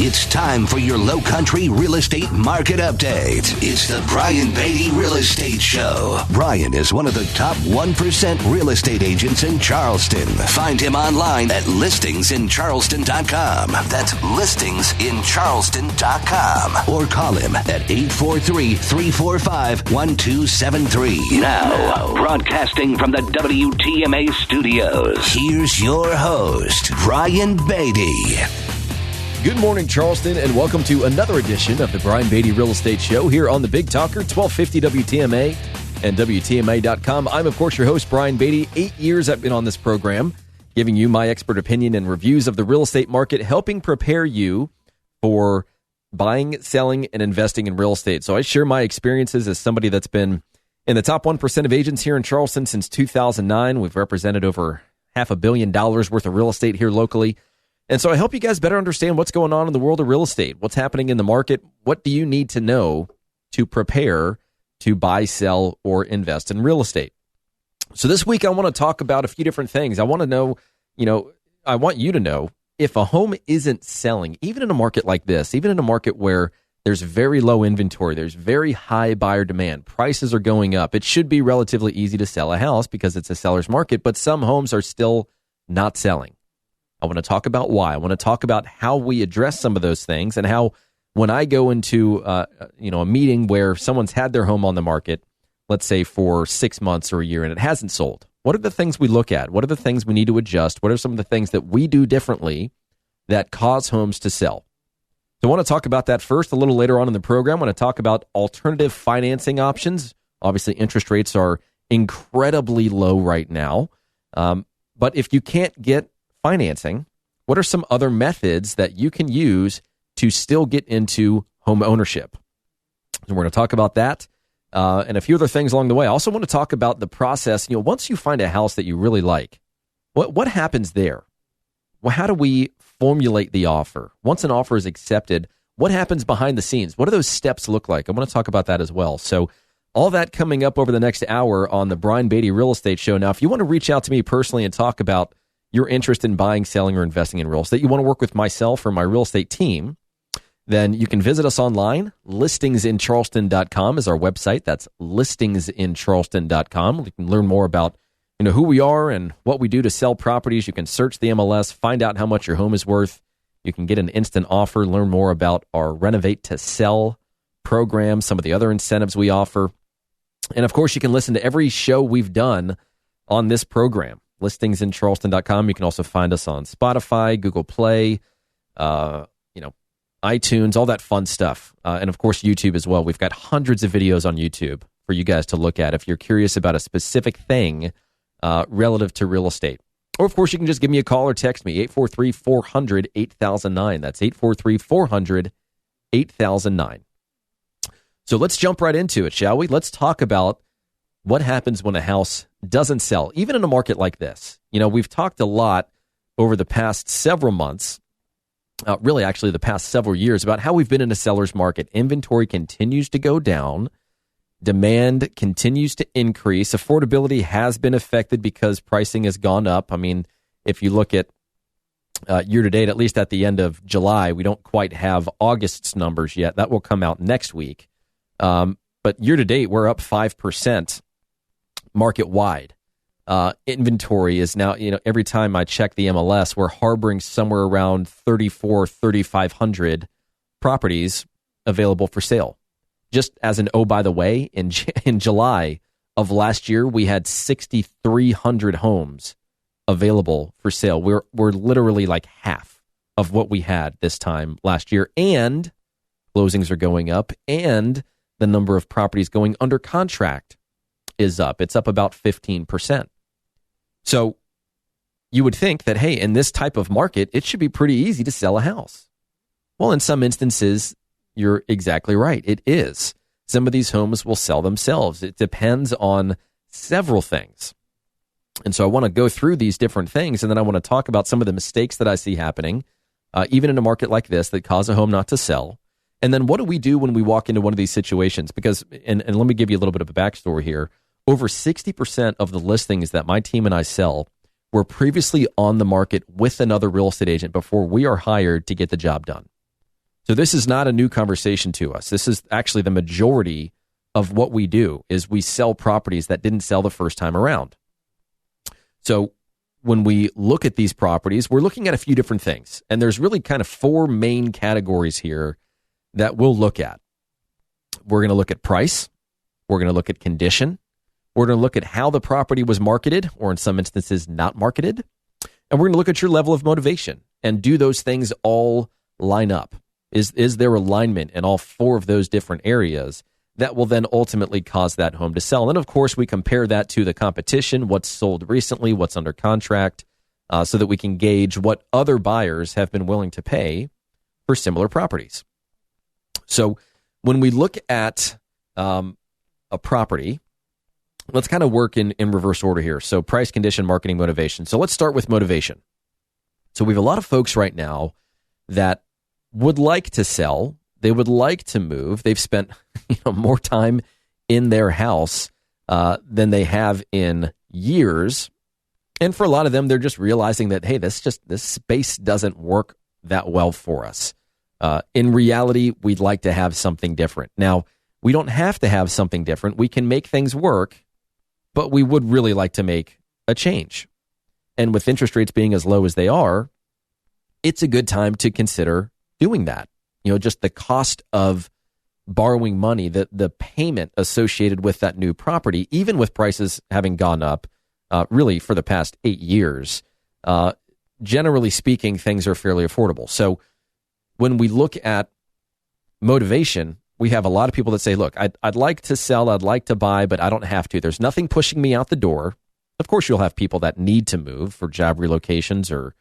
It's time for your Low Country Real Estate Market Update. It's the Brian Beatty Real Estate Show. Brian is one of the top 1% real estate agents in Charleston. Find him online at listingsincharleston.com. That's listingsincharleston.com. Or call him at 843-345-1273. Now, broadcasting from the WTMA studios, here's your host, Brian Beatty. Good morning, Charleston, and welcome to another edition of the Brian Beatty Real Estate Show here on the Big Talker, 1250 WTMA and WTMA.com. I'm, of course, your host, Brian Beatty. 8 years I've been on this program, giving you my expert opinion and reviews of the real estate market, helping prepare you for buying, selling, and investing in real estate. So I share my experiences as somebody that's been in the top 1% of agents here in Charleston since 2009. We've represented over $500 million worth of real estate here locally. And so I help you guys better understand what's going on in the world of real estate, what's happening in the market, what do you need to know to prepare to buy, sell, or invest in real estate. So this week I want to talk about a few different things. I want to know, I want you to know if a home isn't selling, even in a market like this, even in a market where there's very low inventory, there's very high buyer demand, prices are going up, it should be relatively easy to sell a house because it's a seller's market, but some homes are still not selling. I want to talk about why. I want to talk about how we address some of those things and how when I go into a meeting where someone's had their home on the market, let's say for 6 months or a year, and it hasn't sold, what are the things we look at? What are the things we need to adjust? What are some of the things that we do differently that cause homes to sell? So I want to talk about that first. A little later on in the program, I want to talk about alternative financing options. Obviously, interest rates are incredibly low right now. But if you can't get financing, what are some other methods that you can use to still get into home ownership? So we're going to talk about that and a few other things along the way. I also want to talk about the process. Once you find a house that you really like, what happens there? Well, how do we formulate the offer? Once an offer is accepted, what happens behind the scenes? What do those steps look like? I want to talk about that as well. So all that coming up over the next hour on the Brian Beatty Real Estate Show. Now, if you want to reach out to me personally and talk about your interest in buying, selling, or investing in real estate, you want to work with myself or my real estate team, then you can visit us online. Listingsincharleston.com is our website. That's listingsincharleston.com. You can learn more about who we are and what we do to sell properties. You can search the MLS, find out how much your home is worth. You can get an instant offer, learn more about our Renovate to Sell program, some of the other incentives we offer. And of course, you can listen to every show we've done on this program. Listingsincharleston.com. You can also find us on Spotify, Google Play, iTunes, all that fun stuff. And of course, YouTube as well. We've got hundreds of videos on YouTube for you guys to look at if you're curious about a specific thing relative to real estate. Or of course, you can just give me a call or text me, 843-400-8009. That's 843-400-8009. So let's jump right into it, shall we? Let's talk about what happens when a house doesn't sell, even in a market like this. We've talked a lot over the past several months, really actually the past several years, about how we've been in a seller's market. Inventory continues to go down. Demand continues to increase. Affordability has been affected because pricing has gone up. I mean, if you look at year to date, at least at the end of July, we don't quite have August's numbers yet. That will come out next week. But year to date, we're up 5%. Market wide. Inventory is now, every time I check the MLS, we're harboring somewhere around 3,500 properties available for sale. Just as an, by the way, in July of last year, we had 6,300 homes available for sale. We're literally like half of what we had this time last year. And closings are going up, and the number of properties going under contract is up. It's up about 15%. So you would think that, hey, in this type of market, it should be pretty easy to sell a house. Well, in some instances, you're exactly right. It is. Some of these homes will sell themselves. It depends on several things. And so I want to go through these different things, and then I want to talk about some of the mistakes that I see happening, even in a market like this, that cause a home not to sell. And then what do we do when we walk into one of these situations? Because, and let me give you a little bit of a backstory here. Over 60% of the listings that my team and I sell were previously on the market with another real estate agent before we are hired to get the job done. So this is not a new conversation to us. This is actually the majority of what we do is we sell properties that didn't sell the first time around. So when we look at these properties, we're looking at a few different things. And there's really kind of four main categories here that we'll look at. We're going to look at price. We're going to look at condition. We're going to look at how the property was marketed, or in some instances, not marketed. And we're going to look at your level of motivation. And do those things all line up? Is there alignment in all four of those different areas that will then ultimately cause that home to sell? And then, of course, we compare that to the competition, what's sold recently, what's under contract, so that we can gauge what other buyers have been willing to pay for similar properties. So when we look at a property, let's kind of work in reverse order here. So price, condition, marketing, motivation. So let's start with motivation. So we have a lot of folks right now that would like to sell. They would like to move. They've spent more time in their house than they have in years. And for a lot of them, they're just realizing that, hey, this space doesn't work that well for us. In reality, we'd like to have something different. Now, we don't have to have something different. We can make things work, but we would really like to make a change. And with interest rates being as low as they are, it's a good time to consider doing that. Just the cost of borrowing money, the payment associated with that new property, even with prices having gone up really for the past 8 years, generally speaking, things are fairly affordable. So when we look at motivation, we have a lot of people that say, look, I'd like to sell, I'd like to buy, but I don't have to. There's nothing pushing me out the door. Of course, you'll have people that need to move for job relocations or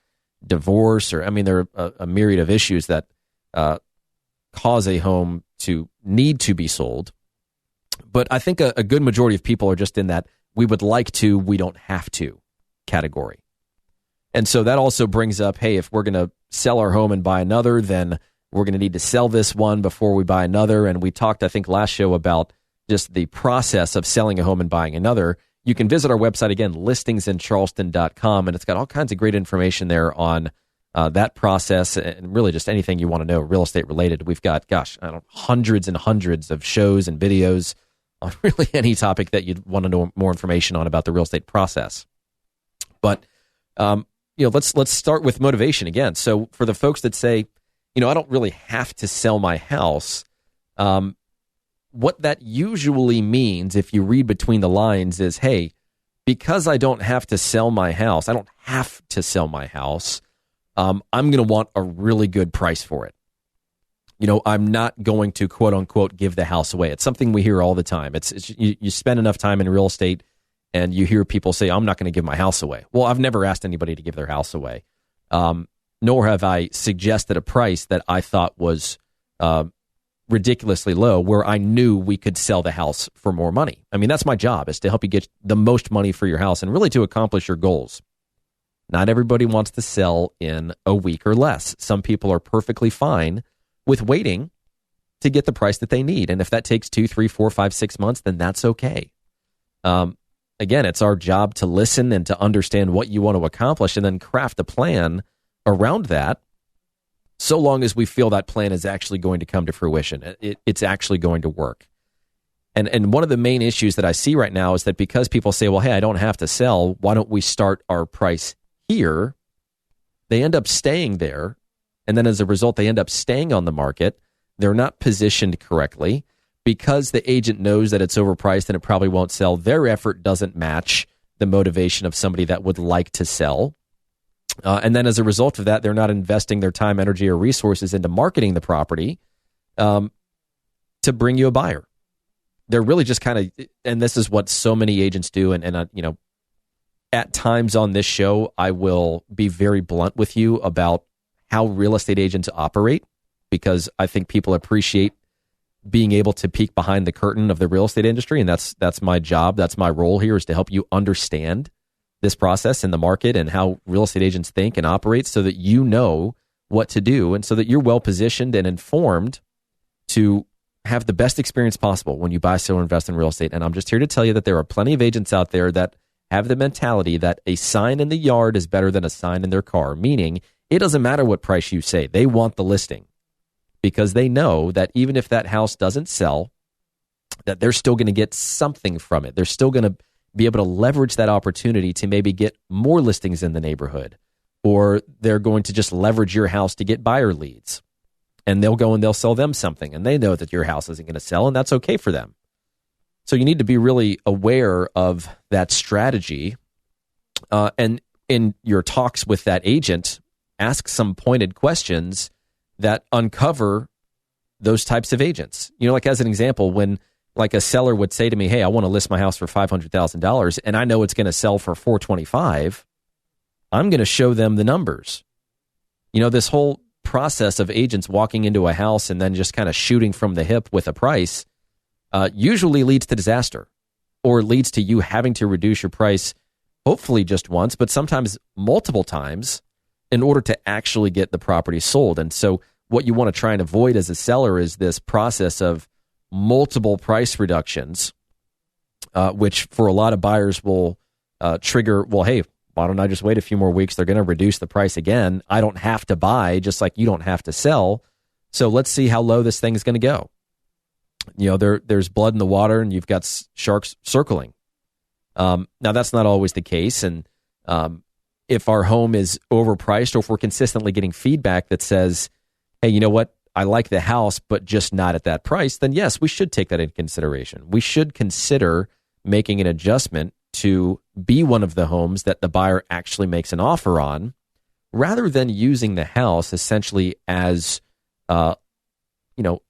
divorce, or there are a myriad of issues that cause a home to need to be sold. But I think a good majority of people are just in that we would like to, we don't have to category. And so that also brings up, hey, if we're going to sell our home and buy another, then we're going to need to sell this one before we buy another. And we talked, I think, last show about just the process of selling a home and buying another. You can visit our website again, listingsincharleston.com, and it's got all kinds of great information there on that process and really just anything you want to know real estate related. We've got, hundreds and hundreds of shows and videos on really any topic that you'd want to know more information on about the real estate process. But let's start with motivation again. So for the folks that say, I don't really have to sell my house, what that usually means, if you read between the lines, is, hey, because I don't have to sell my house, I'm going to want a really good price for it. I'm not going to, quote unquote, give the house away. It's something we hear all the time. You spend enough time in real estate and you hear people say, I'm not going to give my house away. Well, I've never asked anybody to give their house away. Nor have I suggested a price that I thought was ridiculously low where I knew we could sell the house for more money. That's my job, is to help you get the most money for your house and really to accomplish your goals. Not everybody wants to sell in a week or less. Some people are perfectly fine with waiting to get the price that they need. And if that takes 2, 3, 4, 5, 6 months, then that's okay. Again, it's our job to listen and to understand what you want to accomplish and then craft a plan around that, so long as we feel that plan is actually going to come to fruition. It's actually going to work. And one of the main issues that I see right now is that because people say, well, hey, I don't have to sell, why don't we start our price here? They end up staying there. And then as a result, they end up staying on the market. They're not positioned correctly. Because the agent knows that it's overpriced and it probably won't sell, their effort doesn't match the motivation of somebody that would like to sell. And then as a result of that, they're not investing their time, energy, or resources into marketing the property to bring you a buyer. They're really just kind of, and this is what so many agents do. And at times on this show, I will be very blunt with you about how real estate agents operate, because I think people appreciate being able to peek behind the curtain of the real estate industry. And that's my job. That's my role here, is to help you understand this process in the market and how real estate agents think and operate, so that you know what to do and so that you're well positioned and informed to have the best experience possible when you buy, sell, or invest in real estate. And I'm just here to tell you that there are plenty of agents out there that have the mentality that a sign in the yard is better than a sign in their car, meaning it doesn't matter what price you say. They want the listing. because they know that even if that house doesn't sell, that they're still going to get something from it. They're still going to be able to leverage that opportunity to maybe get more listings in the neighborhood, or they're going to just leverage your house to get buyer leads, and they'll go and they'll sell them something, and they know that your house isn't going to sell, and that's okay for them. So you need to be really aware of that strategy, and in your talks with that agent, ask some pointed questions that uncover those types of agents. Like as an example, when like a seller would say to me, hey, I want to list my house for $500,000 and I know it's going to sell for $425,000, I'm going to show them the numbers. This whole process of agents walking into a house and then just kind of shooting from the hip with a price usually leads to disaster, or leads to you having to reduce your price, hopefully just once, but sometimes multiple times, in order to actually get the property sold. And so what you want to try and avoid as a seller is this process of multiple price reductions, which for a lot of buyers will trigger, well, hey, why don't I just wait a few more weeks? They're going to reduce the price again. I don't have to buy, just like you don't have to sell. So let's see how low this thing is going to go. There's blood in the water and you've got sharks circling. Now, that's not always the case. And if our home is overpriced, or if we're consistently getting feedback that says, hey, you know what, I like the house, but just not at that price, then yes, we should take that into consideration. We should consider making an adjustment to be one of the homes that the buyer actually makes an offer on, rather than using the house essentially as a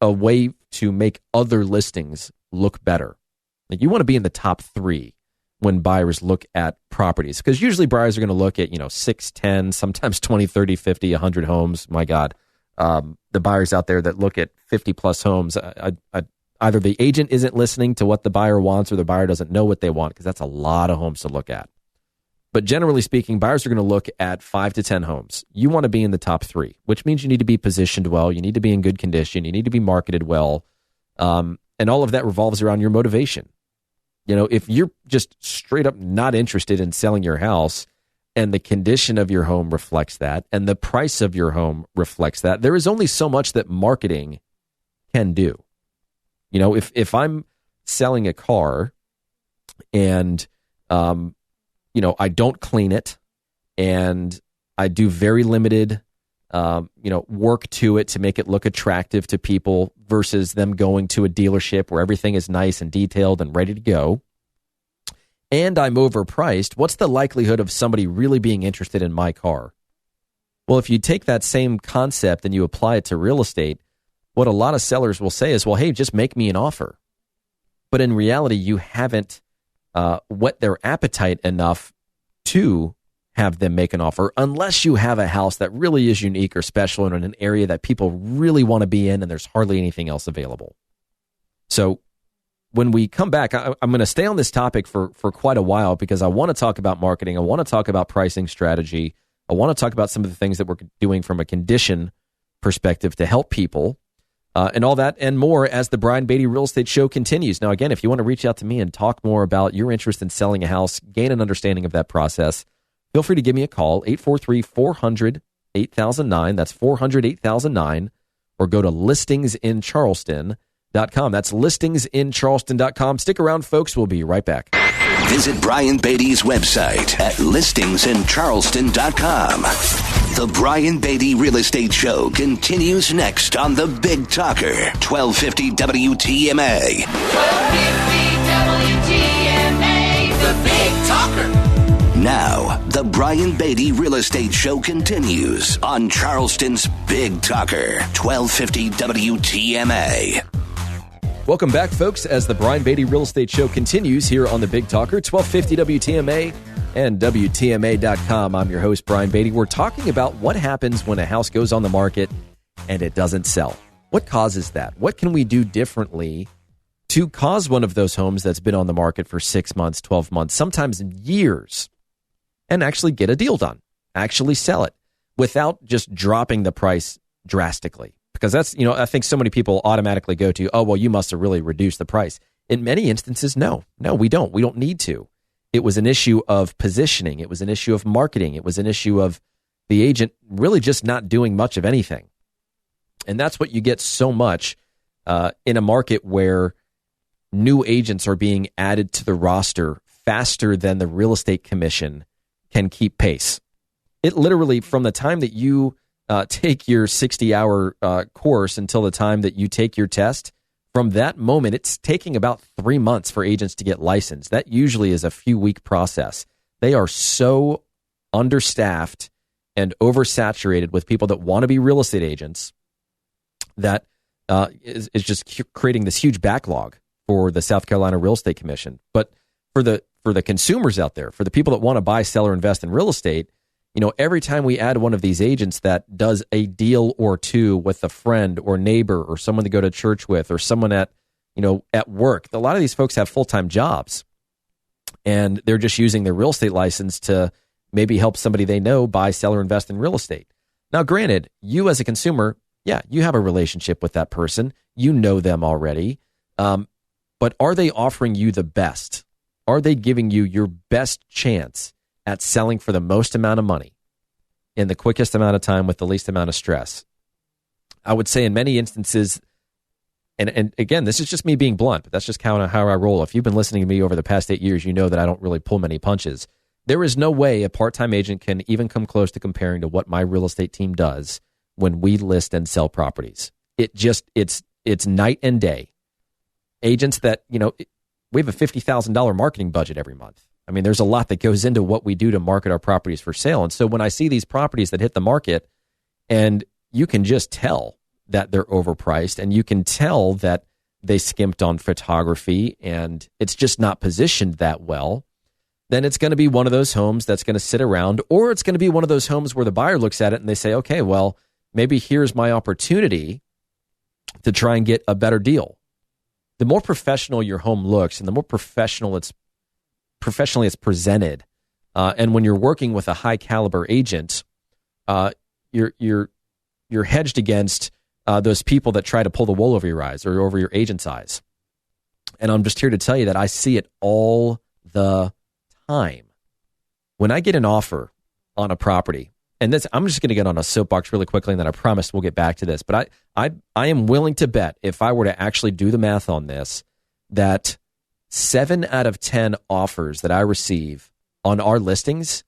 way to make other listings look better. Like, you want to be in the top 3 when buyers look at properties, because usually buyers are going to look at 6, 10, sometimes 20, 30, 50, 100 homes. My God, the buyers out there that look at 50 plus homes, either the agent isn't listening to what the buyer wants, or the buyer doesn't know what they want, because that's a lot of homes to look at. But generally speaking, buyers are going to look at 5 to 10 homes. You want to be in the top 3, which means you need to be positioned well, you need to be in good condition, you need to be marketed well, and all of that revolves around your motivation. If you're just straight up not interested in selling your house, and the condition of your home reflects that, and the price of your home reflects that, there is only so much that marketing can do. If I'm selling a car and, I don't clean it, and I do very limited, work to it to make it look attractive to people, versus them going to a dealership where everything is nice and detailed and ready to go, and I'm overpriced, what's the likelihood of somebody really being interested in my car? Well, if you take that same concept and you apply it to real estate, what a lot of sellers will say is, well, hey, just make me an offer. But in reality, you haven't whet their appetite enough to have them make an offer, unless you have a house that really is unique or special and in an area that people really want to be in and there's hardly anything else available. So when we come back, I'm going to stay on this topic for quite a while, because I want to talk about marketing. I want to talk about pricing strategy. I want to talk about some of the things that we're doing from a condition perspective to help people, and all that and more as the Brian Beatty Real Estate Show continues. Now, again, if you want to reach out to me and talk more about your interest in selling a house, gain an understanding of that process, feel free to give me a call, 843-400-8009. That's 400-8009. Or go to listingsincharleston.com. That's listingsincharleston.com. Stick around, folks. We'll be right back. Visit Brian Beatty's website at listingsincharleston.com. The Brian Beatty Real Estate Show continues next on The Big Talker, 1250 WTMA. 1250 WTMA, The Big Talker. Now, the Brian Beatty Real Estate Show continues on Charleston's Big Talker, 1250 WTMA. Welcome back, folks, as the Brian Beatty Real Estate Show continues here on the Big Talker, 1250 WTMA and WTMA.com. I'm your host, Brian Beatty. We're talking about what happens when a house goes on the market and it doesn't sell. What causes that? What can we do differently to cause one of those homes that's been on the market for 6 months, 12 months, sometimes years, and actually get a deal done, actually sell it without just dropping the price drastically? Because that's, I think so many people automatically go to, oh, well, you must have really reduced the price. In many instances, no, we don't. We don't need to. It was an issue of positioning. It was an issue of marketing. It was an issue of the agent really just not doing much of anything. And that's what you get so much in a market where new agents are being added to the roster faster than the real estate commission can keep pace. It literally, from the time that you take your 60-hour course until the time that you take your test, from that moment, it's taking about 3 months for agents to get licensed. That usually is a few-week process. They are so understaffed and oversaturated with people that want to be real estate agents that is just creating this huge backlog for the South Carolina Real Estate Commission. But for the consumers out there, for the people that want to buy, sell, or invest in real estate, every time we add one of these agents that does a deal or two with a friend or neighbor or someone to go to church with or someone at work, a lot of these folks have full-time jobs and they're just using their real estate license to maybe help somebody they know buy, sell, or invest in real estate. Now, granted, you as a consumer, yeah, you have a relationship with that person. You know them already. But are they offering you the best? Are they giving you your best chance at selling for the most amount of money in the quickest amount of time with the least amount of stress? I would say in many instances, and again, this is just me being blunt, but that's just how I roll. If you've been listening to me over the past 8 years, you know that I don't really pull many punches. There is no way a part-time agent can even come close to comparing to what my real estate team does when we list and sell properties. It's night and day. Agents that, we have a $50,000 marketing budget every month. I mean, there's a lot that goes into what we do to market our properties for sale. And so when I see these properties that hit the market, and you can just tell that they're overpriced, and you can tell that they skimped on photography, and it's just not positioned that well, then it's going to be one of those homes that's going to sit around, or it's going to be one of those homes where the buyer looks at it and they say, okay, well, maybe here's my opportunity to try and get a better deal. The more professional your home looks and the more professionally it's presented, and when you're working with a high caliber agent, you're hedged against those people that try to pull the wool over your eyes or over your agent's eyes. And I'm just here to tell you that I see it all the time. When I get an offer on a property, and this, I'm just going to get on a soapbox really quickly, and then I promise we'll get back to this. But I am willing to bet, if I were to actually do the math on this, that 7 out of 10 offers that I receive on our listings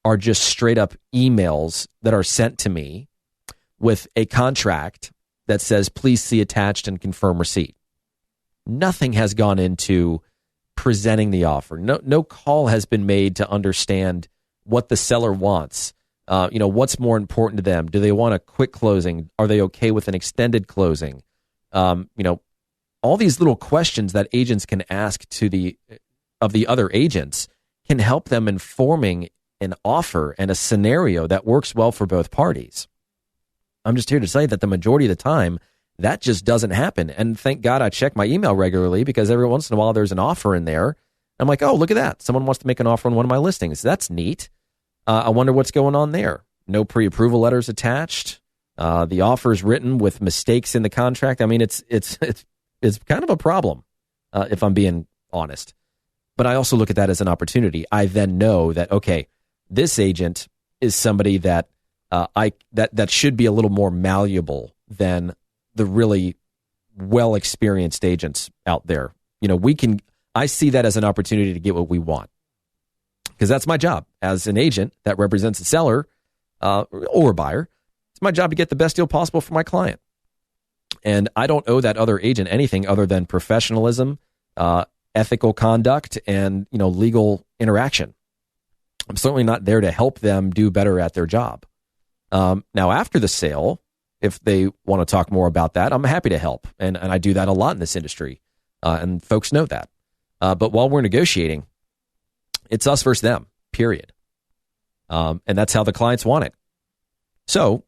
are just straight up emails that are sent to me with a contract that says, please see attached and confirm receipt. Nothing has gone into presenting the offer. No call has been made to understand what the seller wants. What's more important to them? Do they want a quick closing? Are they okay with an extended closing? All these little questions that agents can ask of the other agents can help them informing an offer and a scenario that works well for both parties. I'm just here to say that the majority of the time, that just doesn't happen. And thank God I check my email regularly, because every once in a while there's an offer in there. I'm like, oh, look at that. Someone wants to make an offer on one of my listings. That's neat. I wonder what's going on there. No pre-approval letters attached. The offer is written with mistakes in the contract. I mean, it's kind of a problem, if I'm being honest. But I also look at that as an opportunity. I then know that, okay, this agent is somebody that that should be a little more malleable than the really well-experienced agents out there. I see that as an opportunity to get what we want, because that's my job as an agent that represents a seller or a buyer. It's my job to get the best deal possible for my client. And I don't owe that other agent anything other than professionalism, ethical conduct, and legal interaction. I'm certainly not there to help them do better at their job. Now, after the sale, if they want to talk more about that, I'm happy to help. And I do that a lot in this industry. And folks know that. But while we're negotiating, it's us versus them, period. And that's how the clients want it. So,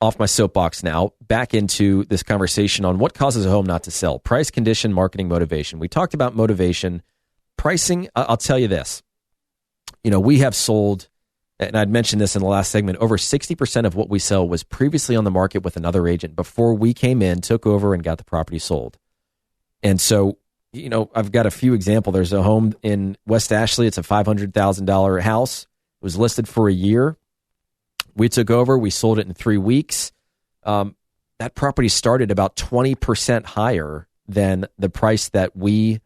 off my soapbox now, back into this conversation on what causes a home not to sell. Price, condition, marketing, motivation. We talked about motivation. Pricing, I'll tell you this. We have sold, and I'd mentioned this in the last segment, over 60% of what we sell was previously on the market with another agent before we came in, took over, and got the property sold. And so, I've got a few examples. There's a home in West Ashley. It's a $500,000 house. It was listed for a year. We took over. We sold it in 3 weeks. that property started about 20% higher than the price that we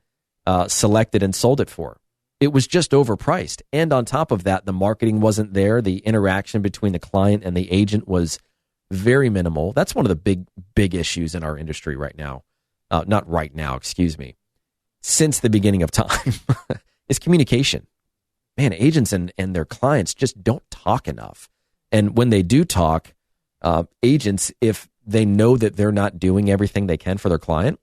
selected and sold it for. It was just overpriced. And on top of that, the marketing wasn't there. The interaction between the client and the agent was very minimal. That's one of the big issues in our industry right now. Not right now, excuse me. Since the beginning of time is communication. Man, agents and their clients just don't talk enough. And when they do talk, agents, if they know that they're not doing everything they can for their client,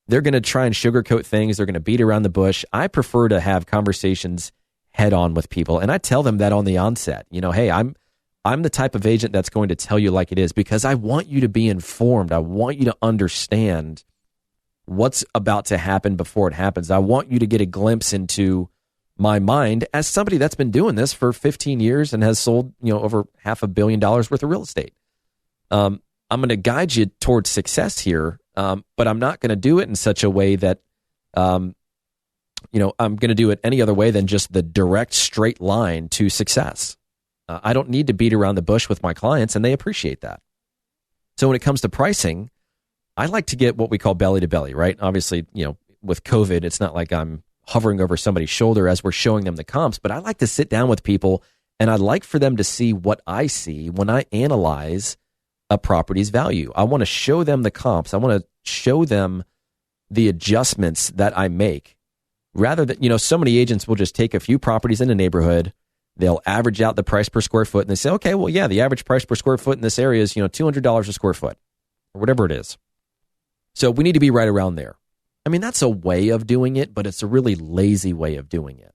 they're going to try and sugarcoat things. They're going to beat around the bush. I prefer to have conversations head on with people. And I tell them that on the onset, hey, I'm the type of agent that's going to tell you like it is, because I want you to be informed. I want you to understand what's about to happen before it happens. I want you to get a glimpse into my mind as somebody that's been doing this for 15 years and has sold, over $500 million worth of real estate. I'm going to guide you towards success here, but I'm not going to do it in such a way that, I'm going to do it any other way than just the direct straight line to success. I don't need to beat around the bush with my clients, and they appreciate that. So when it comes to pricing, I like to get what we call belly to belly, right? Obviously, with COVID, it's not like I'm hovering over somebody's shoulder as we're showing them the comps, but I like to sit down with people, and I'd like for them to see what I see when I analyze a property's value. I want to show them the comps. I want to show them the adjustments that I make, rather than, so many agents will just take a few properties in a neighborhood. They'll average out the price per square foot, and they say, okay, well, yeah, the average price per square foot in this area is, $200 a square foot, or whatever it is. So we need to be right around there. I mean, that's a way of doing it, but it's a really lazy way of doing it.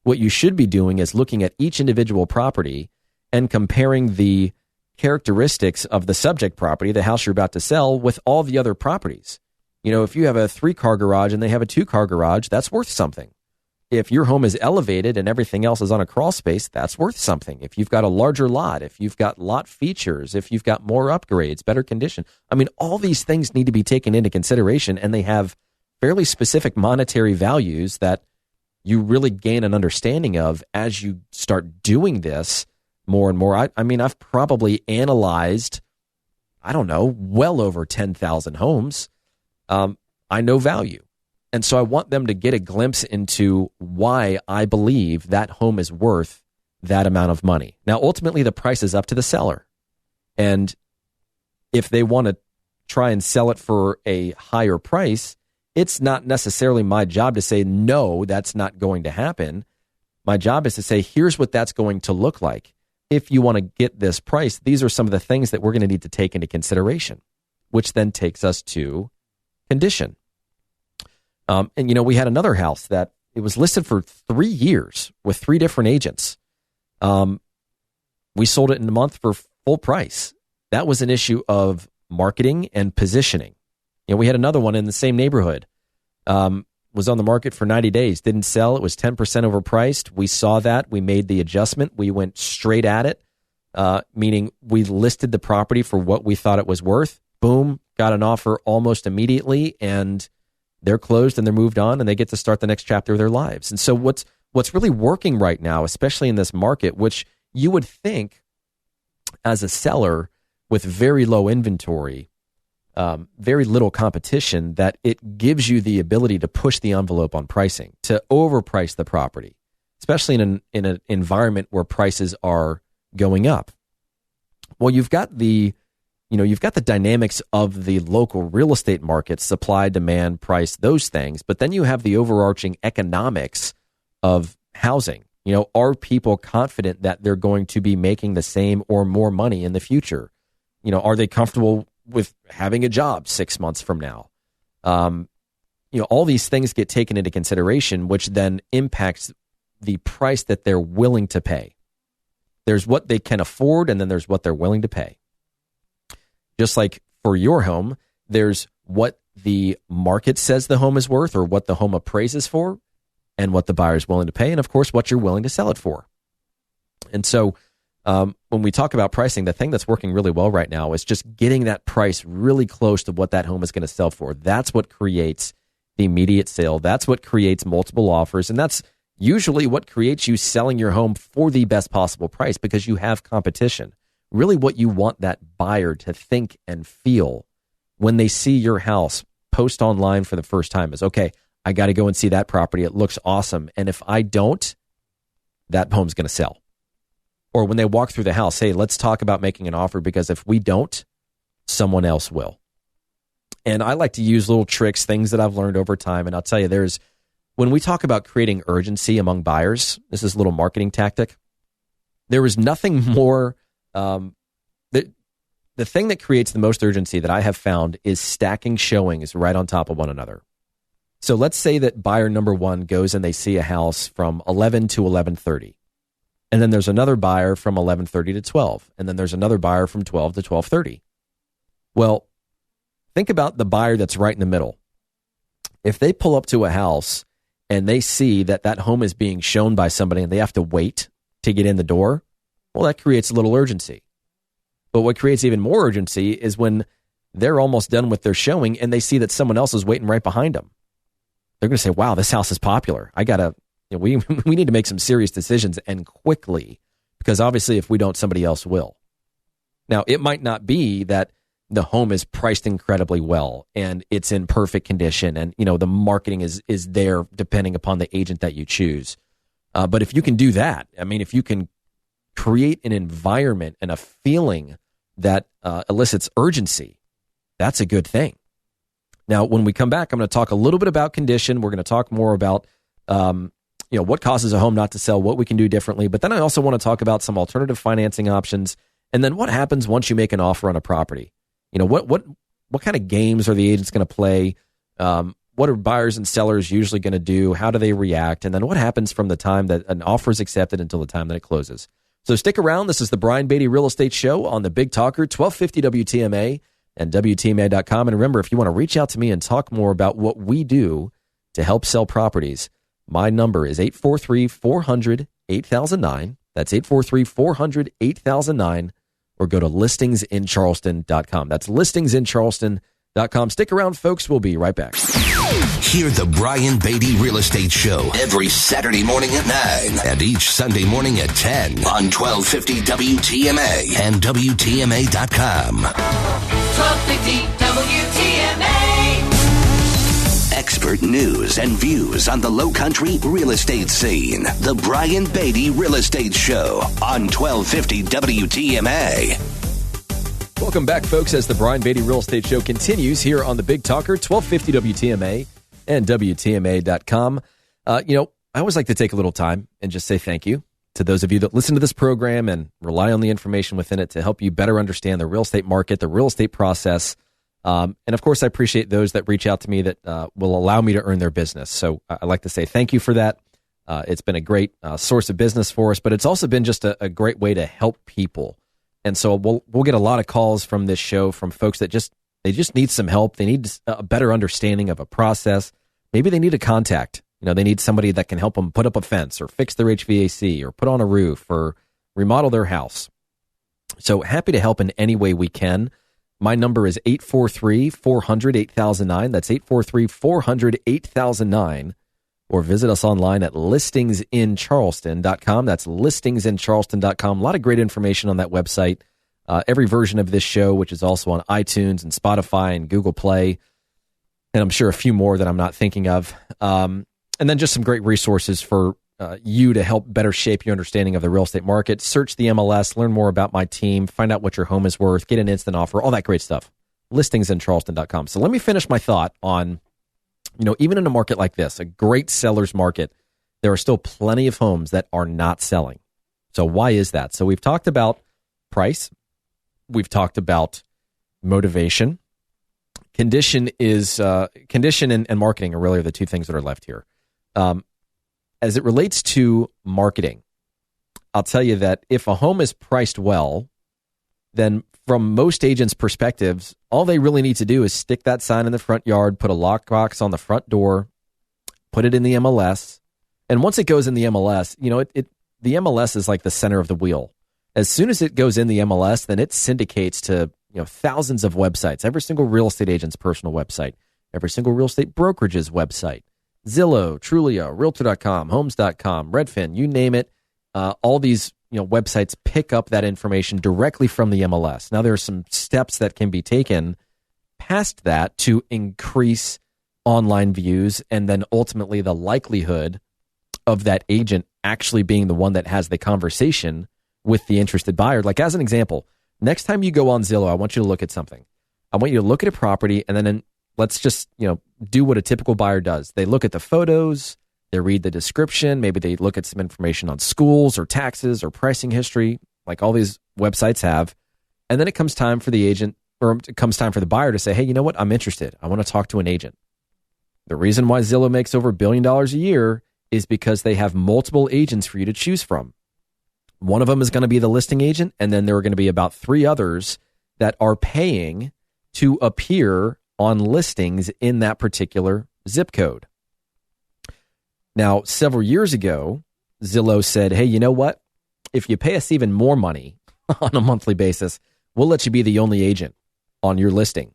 What you should be doing is looking at each individual property and comparing the characteristics of the subject property, the house you're about to sell, with all the other properties. If you have a 3-car garage and they have a 2-car garage, that's worth something. If your home is elevated and everything else is on a crawl space, that's worth something. If you've got a larger lot, if you've got lot features, if you've got more upgrades, better condition. I mean, all these things need to be taken into consideration, and they have fairly specific monetary values that you really gain an understanding of as you start doing this more and more. I mean, I've probably analyzed, well over 10,000 homes. I know value. And so I want them to get a glimpse into why I believe that home is worth that amount of money. Now, ultimately, the price is up to the seller. And if they want to try and sell it for a higher price, it's not necessarily my job to say, no, that's not going to happen. My job is to say, here's what that's going to look like. If you want to get this price, these are some of the things that we're going to need to take into consideration, which then takes us to condition. And we had another house that it was listed for 3 years with 3 different agents. We sold it in a month for full price. That was an issue of marketing and positioning. We had another one in the same neighborhood, was on the market for 90 days, didn't sell. It was 10% overpriced. We saw that. We made the adjustment. We went straight at it, meaning we listed the property for what we thought it was worth. Boom, got an offer almost immediately, and they're closed and they're moved on, and they get to start the next chapter of their lives. And so what's really working right now, especially in this market, which you would think as a seller with very low inventory, very little competition, that it gives you the ability to push the envelope on pricing, to overprice the property, especially in an environment where prices are going up. Well, you've got the dynamics of the local real estate market, supply, demand, price, those things. But then you have the overarching economics of housing. Are people confident that they're going to be making the same or more money in the future? Are they comfortable with having a job 6 months from now? All these things get taken into consideration, which then impacts the price that they're willing to pay. There's what they can afford, and then there's what they're willing to pay. Just like for your home, there's what the market says the home is worth, or what the home appraises for, and what the buyer is willing to pay, and of course, what you're willing to sell it for. And so when we talk about pricing, the thing that's working really well right now is just getting that price really close to what that home is going to sell for. That's what creates the immediate sale. That's what creates multiple offers, and that's usually what creates you selling your home for the best possible price, because you have competition. really what you want that buyer to think and feel when they see your house post online for the first time is, okay, I got to go and see that property. It looks awesome. And if I don't, that home's going to sell. Or when they walk through the house, hey, let's talk about making an offer, because if we don't, someone else will. And I like to use little tricks, things that I've learned over time. And I'll tell you, when we talk about creating urgency among buyers, this is a little marketing tactic. There is nothing more, the thing that creates the most urgency that I have found is stacking showings right on top of one another. So let's say that buyer number one goes and they see a house from 11 to 11:30. And then there's another buyer from 11:30 to 12. And then there's another buyer from 12 to 12:30. Well, think about the buyer that's right in the middle. If they pull up to a house and they see that that home is being shown by somebody and they have to wait to get in the door, well, that creates a little urgency. But what creates even more urgency is when they're almost done with their showing and they see that someone else is waiting right behind them. They're going to say, wow, this house is popular. We need to make some serious decisions and quickly, because obviously if we don't, somebody else will. Now, it might not be that the home is priced incredibly well and it's in perfect condition and, the marketing is there depending upon the agent that you choose. But if you can do that, if you can create an environment and a feeling that elicits urgency, that's a good thing. Now, when we come back, I'm going to talk a little bit about condition. We're going to talk more about what causes a home not to sell, what we can do differently. But then I also want to talk about some alternative financing options. And then what happens once you make an offer on a property? What kind of games are the agents going to play? What are buyers and sellers usually going to do? How do they react? And then what happens from the time that an offer is accepted until the time that it closes? So stick around. This is the Brian Beatty Real Estate Show on the Big Talker, 1250 WTMA and WTMA.com. And remember, if you want to reach out to me and talk more about what we do to help sell properties, my number is 843-400-8009. That's 843-400-8009. Or go to listingsincharleston.com. That's listingsincharleston.com. Stick around, folks. We'll be right back. Hear the Brian Beatty Real Estate Show every Saturday morning at 9 and each Sunday morning at 10 on 1250 WTMA and WTMA.com. 1250 WTMA. Expert news and views on the Lowcountry real estate scene. The Brian Beatty Real Estate Show on 1250 WTMA. Welcome back, folks, as the Brian Beatty Real Estate Show continues here on the Big Talker, 1250 WTMA and WTMA.com. I always like to take a little time and just say thank you to those of you that listen to this program and rely on the information within it to help you better understand the real estate market, the real estate process. And of course, I appreciate those that reach out to me that will allow me to earn their business. So I'd like to say thank you for that. It's been a great source of business for us, but it's also been just a great way to help people. And so we'll get a lot of calls from this show from folks that they just need some help. They need a better understanding of a process. Maybe they need a contact. They need somebody that can help them put up a fence or fix their HVAC or put on a roof or remodel their house. So happy to help in any way we can. My number is 843-400-8009. That's 843-400-8009. Or visit us online at listingsincharleston.com. That's listingsincharleston.com. A lot of great information on that website. Every version of this show, which is also on iTunes and Spotify and Google Play, and I'm sure a few more that I'm not thinking of. And then just some great resources for you to help better shape your understanding of the real estate market. Search the MLS, learn more about my team, find out what your home is worth, get an instant offer, all that great stuff. Listingsincharleston.com. So let me finish my thought on, even in a market like this, a great seller's market, there are still plenty of homes that are not selling. So why is that? So we've talked about price. We've talked about motivation. Condition and marketing are really the two things that are left here. As it relates to marketing, I'll tell you that if a home is priced well, then from most agents' perspectives, all they really need to do is stick that sign in the front yard, put a lockbox on the front door, put it in the MLS. And once it goes in the MLS, the MLS is like the center of the wheel. As soon as it goes in the MLS, then it syndicates to thousands of websites, every single real estate agent's personal website, every single real estate brokerage's website, Zillow, Trulia, Realtor.com, Homes.com, Redfin, you name it. all these websites pick up that information directly from the MLS. Now, there are some steps that can be taken past that to increase online views and then ultimately the likelihood of that agent actually being the one that has the conversation with the interested buyer. Like, as an example, next time you go on Zillow, I want you to look at something. I want you to look at a property and then let's just, do what a typical buyer does. They look at the photos, they read the description, maybe they look at some information on schools or taxes or pricing history, like all these websites have. And then it comes time for the agent, or it comes time for the buyer to say, hey, you know what? I'm interested. I want to talk to an agent. The reason why Zillow makes over $1 billion a year is because they have multiple agents for you to choose from. One of them is going to be the listing agent, and then there are going to be about 3 others that are paying to appear on listings in that particular zip code. Now, several years ago, Zillow said, hey, you know what? If you pay us even more money on a monthly basis, we'll let you be the only agent on your listing.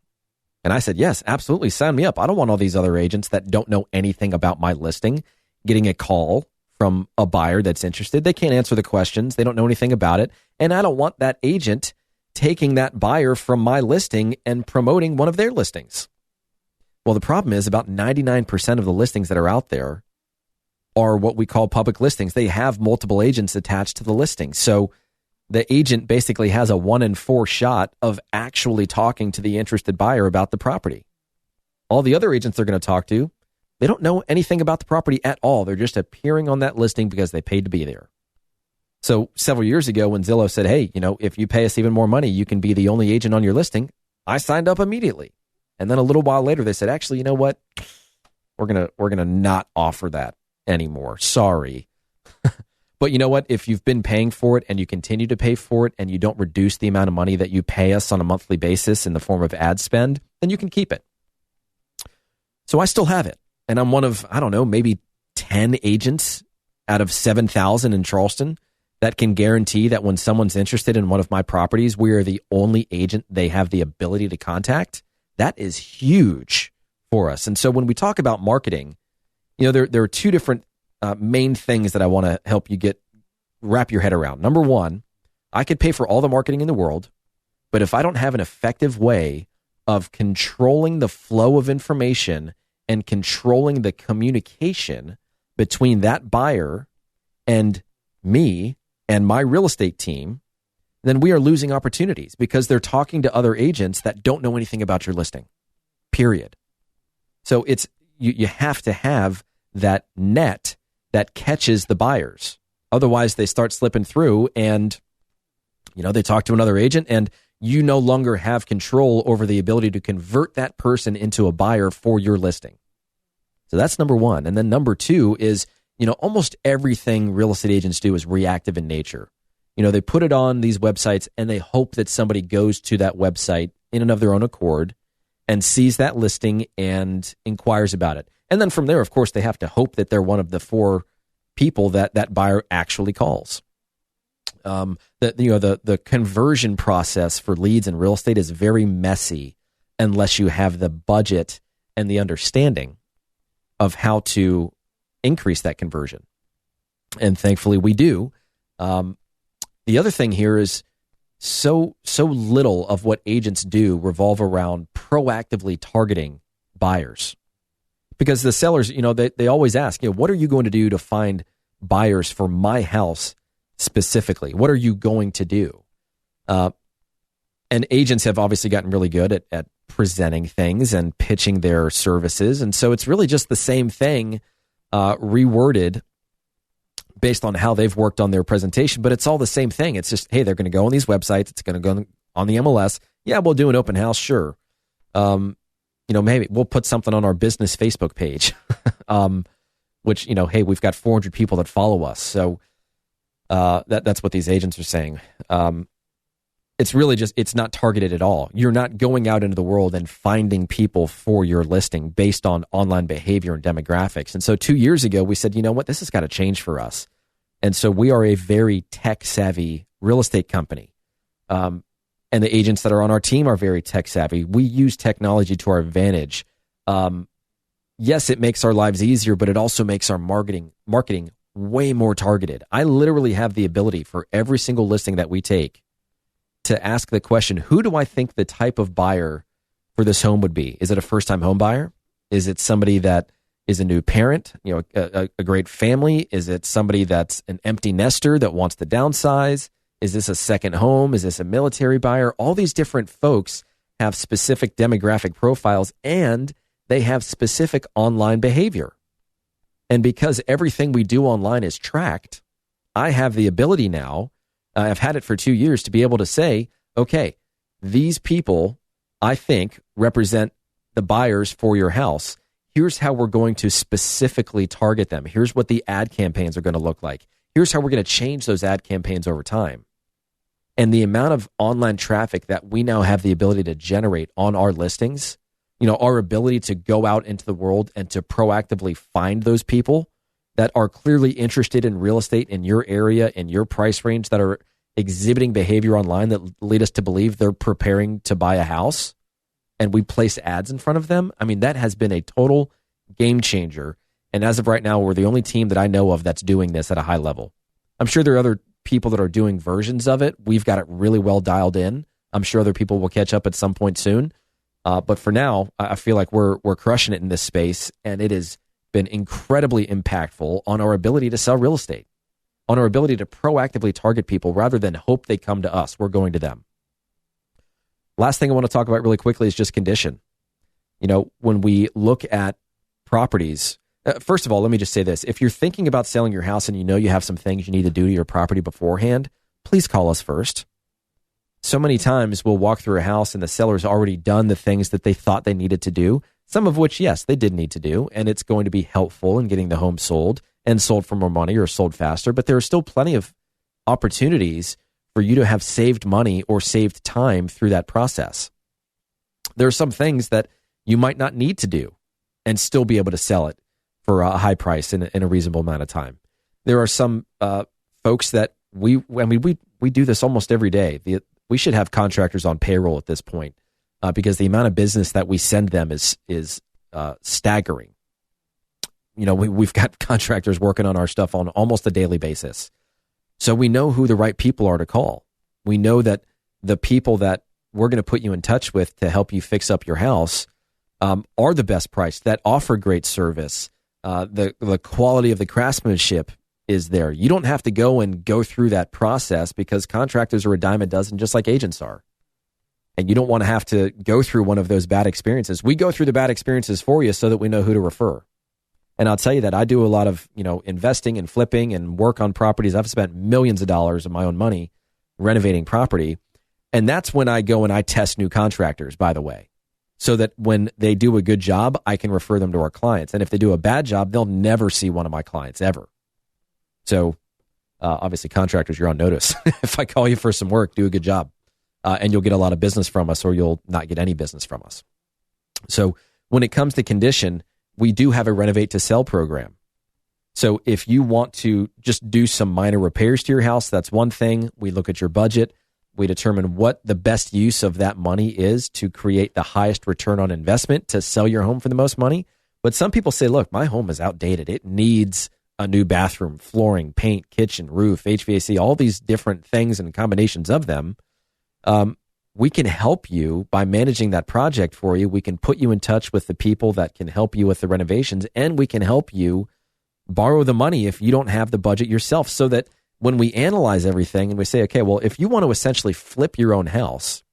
And I said, yes, absolutely. Sign me up. I don't want all these other agents that don't know anything about my listing getting a call from a buyer that's interested. They can't answer the questions. They don't know anything about it. And I don't want that agent taking that buyer from my listing and promoting one of their listings. Well, the problem is about 99% of the listings that are out there are what we call public listings. They have multiple agents attached to the listing. So the agent basically has a 1 in 4 shot of actually talking to the interested buyer about the property. All the other agents they're going to talk to, they don't know anything about the property at all. They're just appearing on that listing because they paid to be there. So several years ago when Zillow said, hey, if you pay us even more money, you can be the only agent on your listing, I signed up immediately. And then a little while later, they said, actually, you know what? We're gonna not offer that anymore. Sorry. But you know what? If you've been paying for it and you continue to pay for it and you don't reduce the amount of money that you pay us on a monthly basis in the form of ad spend, then you can keep it. So I still have it. And I'm one of, I don't know, maybe 10 agents out of 7,000 in Charleston that can guarantee that when someone's interested in one of my properties, we are the only agent they have the ability to contact. That is huge for us. And so when we talk about marketing, there are 2 different main things that I want to help you wrap your head around. Number one, I could pay for all the marketing in the world, but if I don't have an effective way of controlling the flow of information and controlling the communication between that buyer and me and my real estate team, then we are losing opportunities because they're talking to other agents that don't know anything about your listing, period. So it's you have to have that net that catches the buyers. Otherwise, they start slipping through and, they talk to another agent and you no longer have control over the ability to convert that person into a buyer for your listing. So that's number one. And then number 2 is, almost everything real estate agents do is reactive in nature. They put it on these websites and they hope that somebody goes to that website in and of their own accord and sees that listing and inquires about it. And then from there, of course, they have to hope that they're one of the 4 people that buyer actually calls. The conversion process for leads in real estate is very messy unless you have the budget and the understanding of how to increase that conversion. And thankfully we do. The other thing here is so little of what agents do revolve around proactively targeting buyers. Because the sellers, they always ask, what are you going to do to find buyers for my house specifically? What are you going to do? And agents have obviously gotten really good at presenting things and pitching their services. And so it's really just the same thing reworded based on how they've worked on their presentation, but it's all the same thing. It's just, hey, they're going to go on these websites. It's going to go on the MLS. Yeah, we'll do an open house. Sure. Maybe we'll put something on our business Facebook page, which, hey, we've got 400 people that follow us. So that's what these agents are saying. It's really just, it's not targeted at all. You're not going out into the world and finding people for your listing based on online behavior and demographics. And so 2 years ago, we said, you know what, this has got to change for us. And so we are a very tech-savvy real estate company. And the agents that are on our team are very tech-savvy. We use technology to our advantage. Yes, it makes our lives easier, but it also makes our marketing way more targeted. I literally have the ability for every single listing that we take to ask the question, who do I think the type of buyer for this home would be? Is it a first-time home buyer? Is it somebody that is a new parent, a great family? Is it somebody that's an empty nester that wants to downsize? Is this a second home? Is this a military buyer? All these different folks have specific demographic profiles, and they have specific online behavior. And because everything we do online is tracked, I have the ability now, I've had it for 2 years, to be able to say, okay, these people, I think, represent the buyers for your house. Here's how we're going to specifically target them. Here's what the ad campaigns are going to look like. Here's how we're going to change those ad campaigns over time. And the amount of online traffic that we now have the ability to generate on our listings, our ability to go out into the world and to proactively find those people that are clearly interested in real estate in your area, in your price range, that are exhibiting behavior online that lead us to believe they're preparing to buy a house, and we place ads in front of them. I mean, that has been a total game changer. And as of right now, we're the only team that I know of that's doing this at a high level. I'm sure there are other people that are doing versions of it. We've got it really well dialed in. I'm sure other people will catch up at some point soon. But for now, I feel like we're crushing it in this space, and it has been incredibly impactful on our ability to sell real estate, on our ability to proactively target people rather than hope they come to us. We're going to them. Last thing I want to talk about really quickly is just condition. When we look at properties, first of all, let me just say this. If you're thinking about selling your house and you have some things you need to do to your property beforehand, please call us first. So many times we'll walk through a house and the seller's already done the things that they thought they needed to do, some of which, yes, they did need to do, and it's going to be helpful in getting the home sold and sold for more money or sold faster. But there are still plenty of opportunities for you to have saved money or saved time through that process. There are some things that you might not need to do and still be able to sell it for a high price in a reasonable amount of time. There are some folks that we do this almost every day. We should have contractors on payroll at this point because the amount of business that we send them is staggering. We've got contractors working on our stuff on almost a daily basis. So we know who the right people are to call. We know that the people that we're going to put you in touch with to help you fix up your house are the best priced, that offer great service. The quality of the craftsmanship is there. You don't have to go through that process because contractors are a dime a dozen, just like agents are. And you don't want to have to go through one of those bad experiences. We go through the bad experiences for you so that we know who to refer. And I'll tell you that I do a lot of, investing and flipping and work on properties. I've spent millions of dollars of my own money renovating property. And that's when I go and I test new contractors, by the way, so that when they do a good job, I can refer them to our clients. And if they do a bad job, they'll never see one of my clients ever. So obviously, contractors, you're on notice. If I call you for some work, do a good job. And you'll get a lot of business from us, or you'll not get any business from us. So when it comes to condition, we do have a renovate to sell program. So if you want to just do some minor repairs to your house, that's one thing. We look at your budget. We determine what the best use of that money is to create the highest return on investment to sell your home for the most money. But some people say, look, my home is outdated. It needs a new bathroom, flooring, paint, kitchen, roof, HVAC, all these different things and combinations of them. We can help you by managing that project for you. We can put you in touch with the people that can help you with the renovations, and we can help you borrow the money if you don't have the budget yourself, so that when we analyze everything and we say, okay, well, if you want to essentially flip your own house,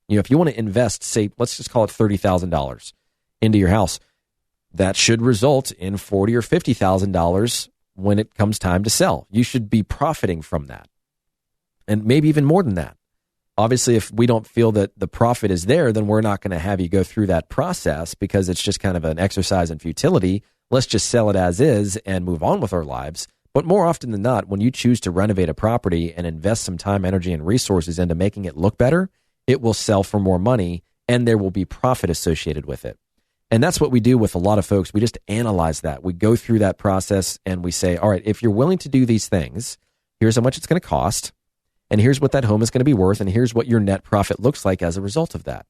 if you want to invest, say, let's just call it $30,000 into your house, that should result in $40,000 or $50,000 when it comes time to sell. You should be profiting from that, and maybe even more than that. Obviously, if we don't feel that the profit is there, then we're not going to have you go through that process because it's just kind of an exercise in futility. Let's just sell it as is and move on with our lives. But more often than not, when you choose to renovate a property and invest some time, energy, and resources into making it look better, it will sell for more money and there will be profit associated with it. And that's what we do with a lot of folks. We just analyze that. We go through that process and we say, all right, if you're willing to do these things, here's how much it's going to cost. And here's what that home is going to be worth, and here's what your net profit looks like as a result of that.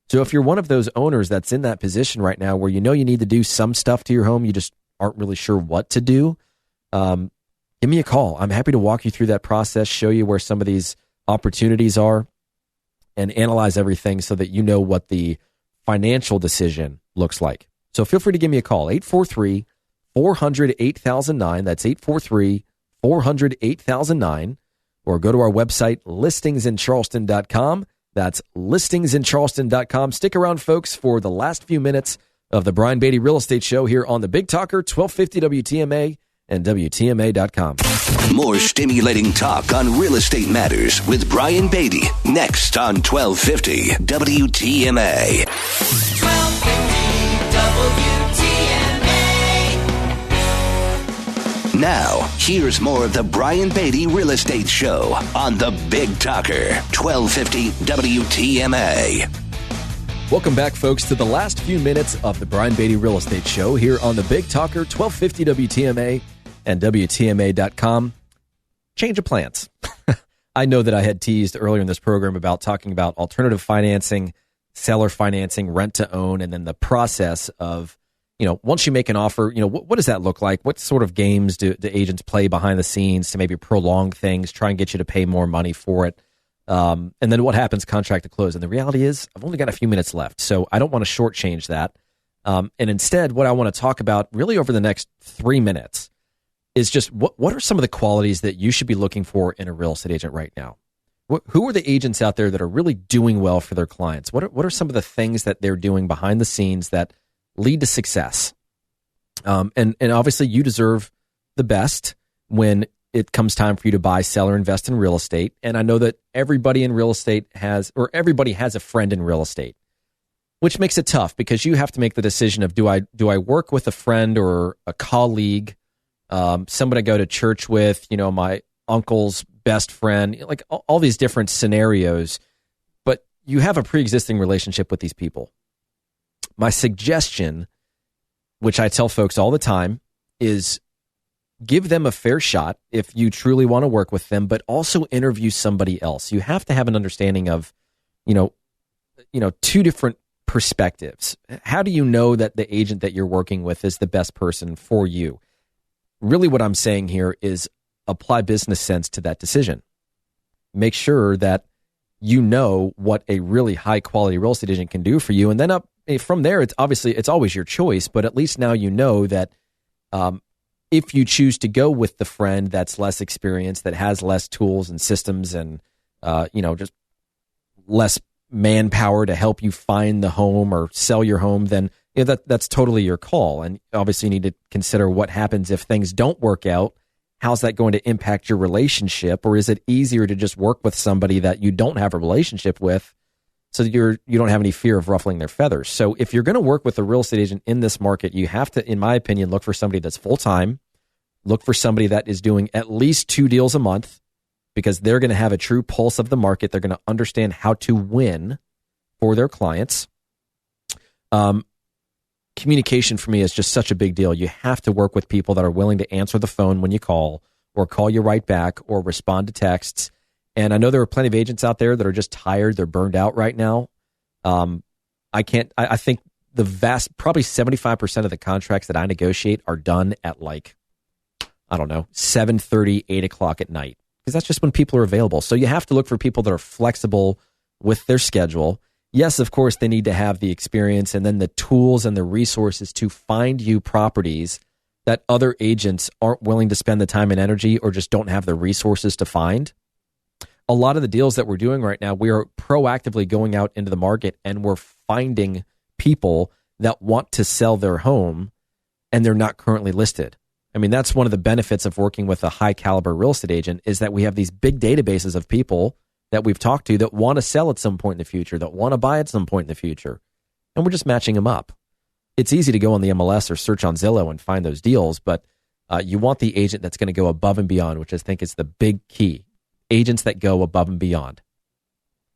So if you're one of those owners that's in that position right now where you need to do some stuff to your home, you just aren't really sure what to do, give me a call. I'm happy to walk you through that process, show you where some of these opportunities are, and analyze everything so that you know what the financial decision looks like. So feel free to give me a call, 843-400-8009. That's 843-400-8009. Or go to our website, listingsincharleston.com. That's listingsincharleston.com. Stick around, folks, for the last few minutes of the Brian Beatty Real Estate Show here on the Big Talker, 1250 WTMA and WTMA.com. More stimulating talk on real estate matters with Brian Beatty next on 1250 WTMA. 1250 WTMA. Now, here's more of the Brian Beatty Real Estate Show on the Big Talker, 1250 WTMA. Welcome back, folks, to the last few minutes of the Brian Beatty Real Estate Show here on the Big Talker, 1250 WTMA and WTMA.com. Change of plans. I know that I had teased earlier in this program about talking about alternative financing, seller financing, rent to own, and then the process of, once you make an offer, what does that look like? What sort of games do the agents play behind the scenes to maybe prolong things, try and get you to pay more money for it? And then what happens contract to close? And the reality is I've only got a few minutes left, so I don't want to shortchange that. And instead, what I want to talk about really over the next 3 minutes is just what are some of the qualities that you should be looking for in a real estate agent right now? Who are the agents out there that are really doing well for their clients? What are some of the things that they're doing behind the scenes that lead to success? And obviously you deserve the best when it comes time for you to buy, sell, or invest in real estate. And I know that everybody in real estate everybody has a friend in real estate, which makes it tough because you have to make the decision of do I work with a friend or a colleague, somebody I go to church with, my uncle's best friend, like all these different scenarios, but you have a pre-existing relationship with these people. My suggestion, which I tell folks all the time, is give them a fair shot if you truly want to work with them, but also interview somebody else. You have to have an understanding of, two different perspectives. How do you know that the agent that you're working with is the best person for you? Really what I'm saying here is apply business sense to that decision. Make sure that you know what a really high quality real estate agent can do for you. And then from there, it's always your choice, but at least now you know that if you choose to go with the friend that's less experienced, that has less tools and systems and, just less manpower to help you find the home or sell your home, then that's totally your call. And obviously you need to consider what happens if things don't work out. How's that going to impact your relationship? Or is it easier to just work with somebody that you don't have a relationship with so that you don't have any fear of ruffling their feathers? So if you're going to work with a real estate agent in this market, you have to, in my opinion, look for somebody that's full-time. Look for somebody that is doing at least 2 deals a month because they're going to have a true pulse of the market. They're going to understand how to win for their clients. Communication for me is just such a big deal. You have to work with people that are willing to answer the phone when you call or call you right back or respond to texts. And I know there are plenty of agents out there that are just tired. They're burned out right now. I think probably 75% of the contracts that I negotiate are done at 7:30, 8 o'clock at night, because that's just when people are available. So you have to look for people that are flexible with their schedule. Yes, of course, they need to have the experience and then the tools and the resources to find you properties that other agents aren't willing to spend the time and energy or just don't have the resources to find. A lot of the deals that we're doing right now, we are proactively going out into the market and we're finding people that want to sell their home and they're not currently listed. I mean, that's one of the benefits of working with a high caliber real estate agent is that we have these big databases of people that we've talked to that want to sell at some point in the future, that want to buy at some point in the future. And we're just matching them up. It's easy to go on the MLS or search on Zillow and find those deals, but you want the agent that's going to go above and beyond, which I think is the big key. Agents that go above and beyond.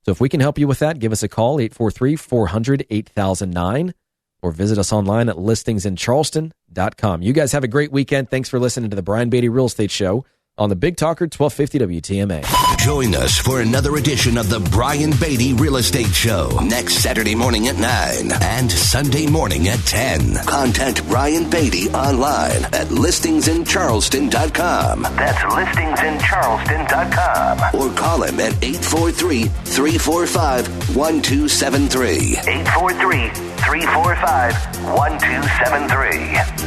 So if we can help you with that, give us a call, 843-400-8009, or visit us online at listingsincharleston.com. You guys have a great weekend. Thanks for listening to the Brian Beatty Real Estate Show on the Big Talker 1250 WTMA. Join us for another edition of the Brian Beatty Real Estate Show next Saturday morning at 9 and Sunday morning at 10. Contact Brian Beatty online at listingsincharleston.com. That's listingsincharleston.com. Or call him at 843-345-1273. 843-345-1273.